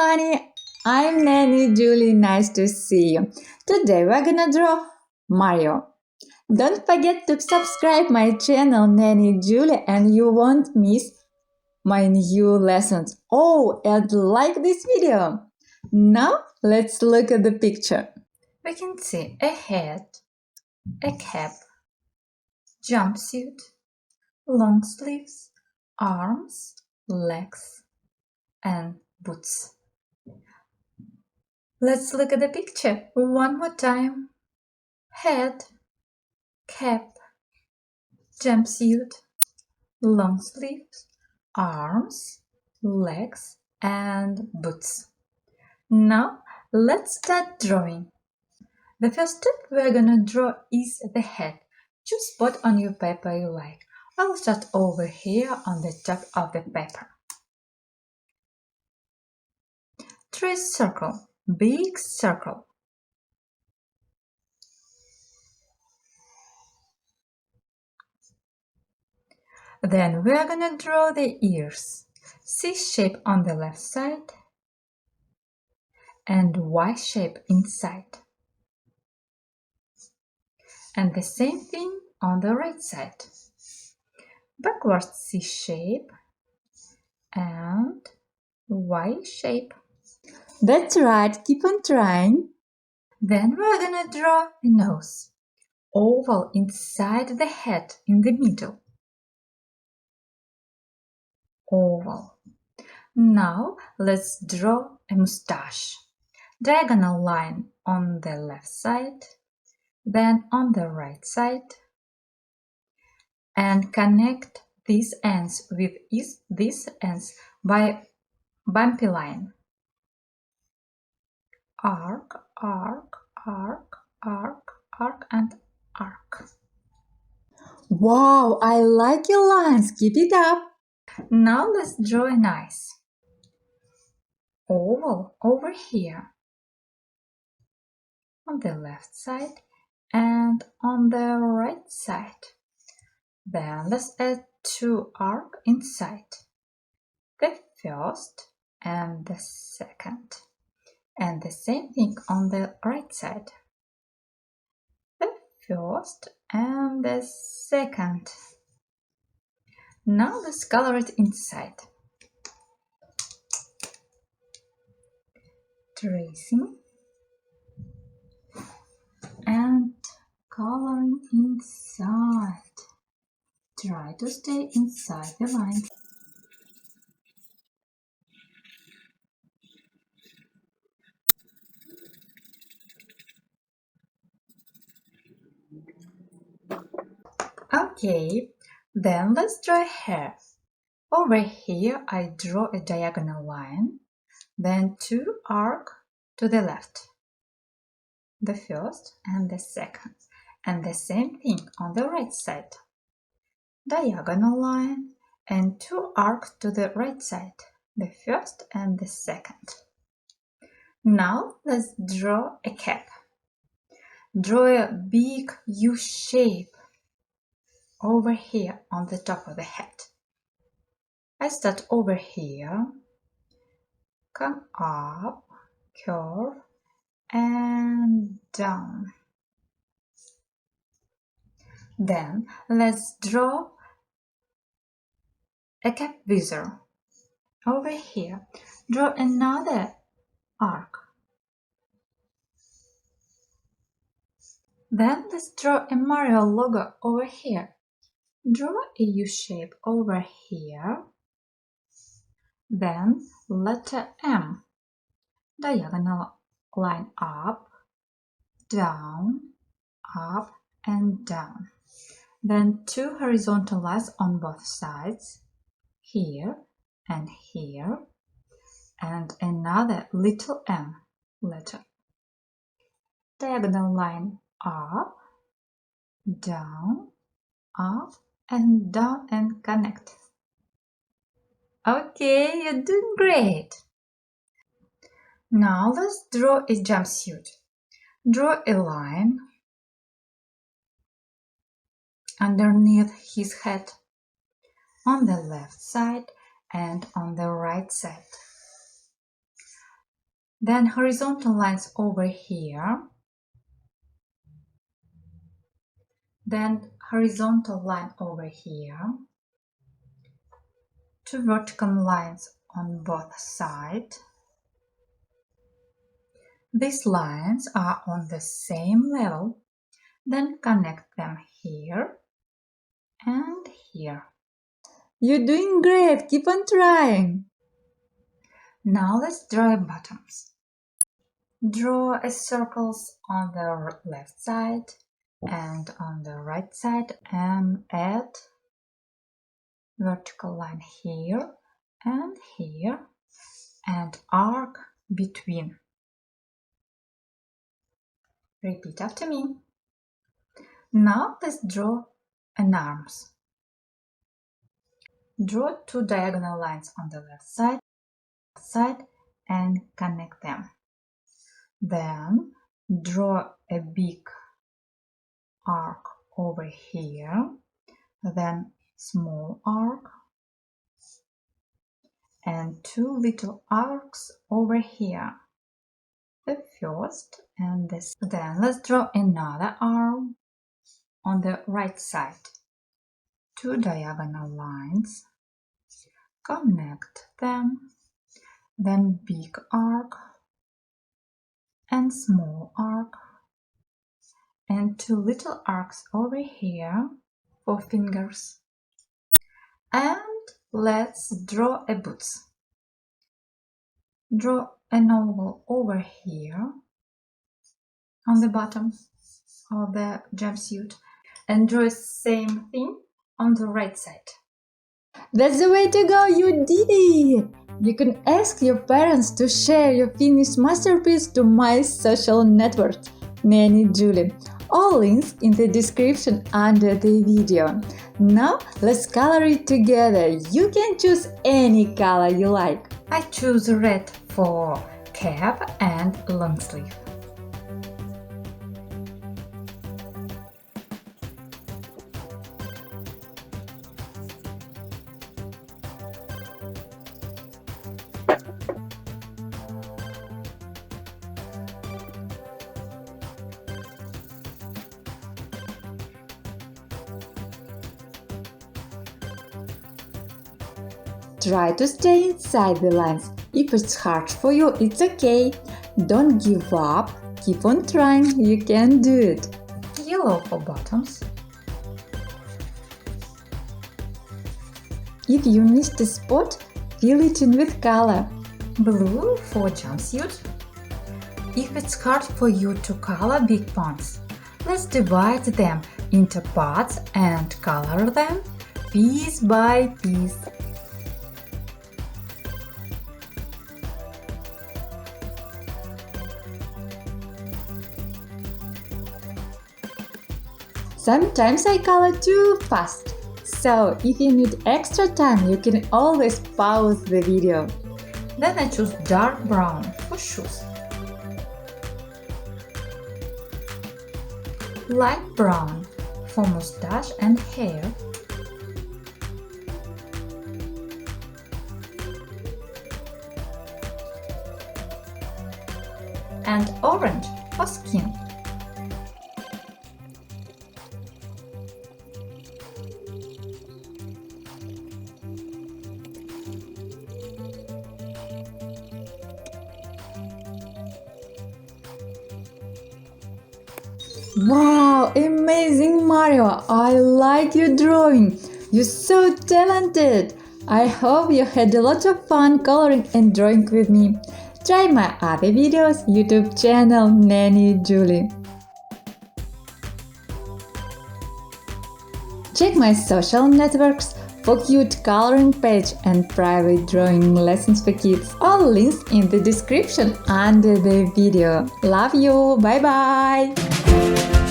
everybody, I'm Nanny Julie, nice to see you. Today we're gonna draw Mario. Don't forget to subscribe my channel Nanny Julie and you won't miss my new lessons. Oh, and like this video. Now let's look at the picture. We can see a head, a cap, jumpsuit, long sleeves, arms, legs, and boots. Let's look at the picture one more time. Head, cap, jumpsuit, long sleeves, arms, legs, and boots. Now let's start drawing. The first step we're gonna draw is the head. Choose spot on your paper you like. I'll start over here on the top of the paper. Trace circle, big circle. Then we are gonna draw the ears. C shape on the left side and Y shape inside. And the same thing on the right side. Backwards C shape and Y shape. That's right, keep on trying. Then we're gonna draw a nose. Oval inside the head in the middle. Oval. Now let's draw a mustache. Diagonal line on the left side, then on the right side, and connect these ends with these ends by bumpy line. Arc, arc, arc, arc, arc, and arc. Wow, I like your lines. Keep it up. Now let's draw an eyes. Oval over here on the left side and on the right side. Then let's add two arcs inside, the first and the second, and the same thing on the right side, the first and the second. Now let's color it inside. Tracing and coloring inside. Try to stay inside the line. Okay, then let's draw a hair. Over here I draw a diagonal line, then two arcs to the left, the first and the second, and the same thing on the right side. Diagonal line and two arcs to the right side, the first and the second. Now let's draw a cap. Draw a big U shape over here on the top of the head. I start over here, come up, curve, and down. Then let's draw a cap visor. Over here, draw another arc. Then let's draw a Mario logo over here. Draw a U shape over here. Then letter M. Diagonal line up, down, up, and down. Then two horizontal lines on both sides, here and here, and another little m letter. Diagonal line up, down, up, and down, and connect. Okay, you're doing great. Now let's draw a jumpsuit. Draw a line underneath his head on the left side and on the right side. Then horizontal lines over here. Then horizontal line over here. 2 vertical lines on both sides. These lines are on the same level. Then connect them here and here. You're doing great! Keep on trying! Now let's draw bottoms. Draw circles on the left side and on the right side and add vertical line here and arc between. Repeat after me. Now let's draw an arms. Draw 2 diagonal lines on the left side and connect them. Then draw a big arc over here, then small arc and 2 little arcs over here. The first and this. Then let's draw another arm on the right side. 2 diagonal lines, connect them, then big arc and small arc and 2 little arcs over here for fingers. And let's draw a boots. Draw an oval over here on the bottom of the jumpsuit and draw the same thing on the right side. That's the way to go! You did it! You can ask your parents to share your finished masterpiece to my social network, Nanny Julie. All links in the description under the video. Now let's color it together. You can choose any color you like. I choose red for cap and long sleeve. Try to stay inside the lines. If it's hard for you, it's okay. Don't give up. Keep on trying. You can do it. Yellow for bottoms. If you missed a spot, fill it in with color. Blue for jumpsuit. If it's hard for you to color big pants, let's divide them into parts and color them piece by piece. Sometimes I color too fast, so if you need extra time, you can always pause the video. Then I choose dark brown for shoes, light brown for mustache and hair, and orange for skin. Wow, amazing Mario! I like your drawing! You're so talented! I hope you had a lot of fun coloring and drawing with me. Try my other videos, YouTube channel Nanny Julie. Check my social networks for cute coloring page and private drawing lessons for kids. All links in the description under the video. Love you! Bye bye!